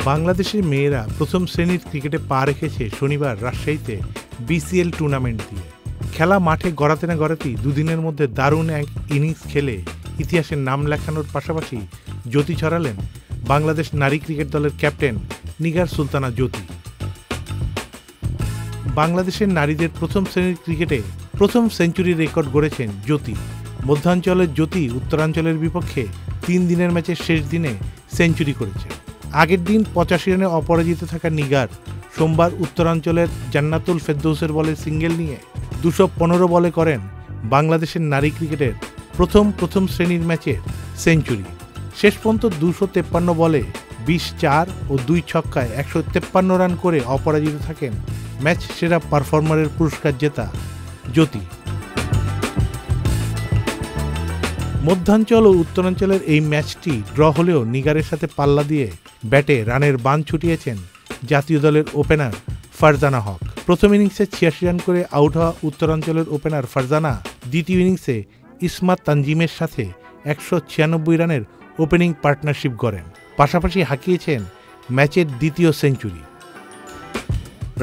বাংলাদেশের মেয়েরা প্রথম শ্রেণীর ক্রিকেটে পা রেখেছে শনিবার রাজশাহীতে বিসিএল টুর্নামেন্ট দিয়ে। খেলা মাঠে গড়াতে না গড়াতেই দুদিনের মধ্যে দারুণ এক ইনিংস খেলে ইতিহাসের নাম লেখানোর পাশাপাশি জ্যোতি ছড়ালেন বাংলাদেশ নারী ক্রিকেট দলের ক্যাপ্টেন নিগার সুলতানা জ্যোতি। বাংলাদেশের নারীদের প্রথম শ্রেণীর ক্রিকেটে প্রথম সেঞ্চুরি রেকর্ড গড়েছেন জ্যোতি। মধ্যাঞ্চলের জ্যোতি উত্তরাঞ্চলের বিপক্ষে 3 দিনের ম্যাচের শেষ দিনে সেঞ্চুরি করেছে। আগের দিন 85 রানে অপরাজিত থাকা নিগার সোমবার উত্তরাঞ্চলের জান্নাতুল ফেরদৌসের বলে সিঙ্গেল নিয়ে 215 বলে করেন বাংলাদেশের নারী ক্রিকেটের প্রথম শ্রেণীর ম্যাচের সেঞ্চুরি। শেষ পর্যন্ত 253 বলে 20-4 ও 2 ছক্কায় 153 রান করে অপরাজিত থাকেন ম্যাচ সেরা পারফর্মারের পুরস্কার জেতা জ্যোতি। মধ্যাঞ্চল ও উত্তরাঞ্চলের এই ম্যাচটি ড্র হলেও নিগারের সাথে পাল্লা দিয়ে ব্যাটে রানের বান ছুটিয়েছেন জাতীয় দলের ওপেনার ফারজানা হক। প্রথম ইনিংসে 86 রান করে আউট হওয়া উত্তরাঞ্চলের ওপেনার ফারজানা দ্বিতীয় ইনিংসে ইসমাত তানজিমের সাথে 196 রানের ওপেনিং পার্টনারশিপ গড়েন, পাশাপাশি হাঁকিয়েছেন ম্যাচের দ্বিতীয় সেঞ্চুরি।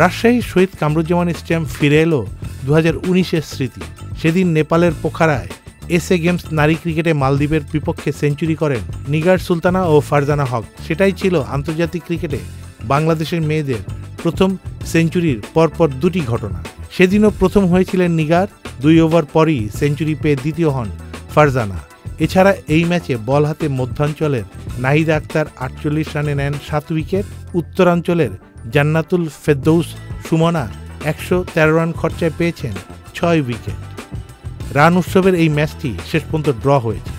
রাজশাহীর শহীদ কামরুজ্জামান স্টেডিয়াম ফিরে এলো 2019-এর স্মৃতি। সেদিন নেপালের পোখারায় এসএ গেমস নারী ক্রিকেটে মালদ্বীপের বিপক্ষে সেঞ্চুরি করেন নিগার সুলতানা ও ফারজানা হক। সেটাই ছিল আন্তর্জাতিক ক্রিকেটে বাংলাদেশের মেয়েদের প্রথম সেঞ্চুরির পরপর 2টি ঘটনা। সেদিনও প্রথম হয়েছিলেন নিগার, 2 ওভার পরই সেঞ্চুরি পেয়ে দ্বিতীয় হন ফারজানা। এছাড়া এই ম্যাচে বল হাতে মধ্যাঞ্চলের নাহিদা আক্তার 48 রানে নেন 7 উইকেট। উত্তরাঞ্চলের জান্নাতুল ফেরদৌস সুমনা 113 রান খরচায় পেয়েছেন 6 উইকেট। রান উৎসবের এই ম্যাচটি শেষ পর্যন্ত ড্র হয়েছে।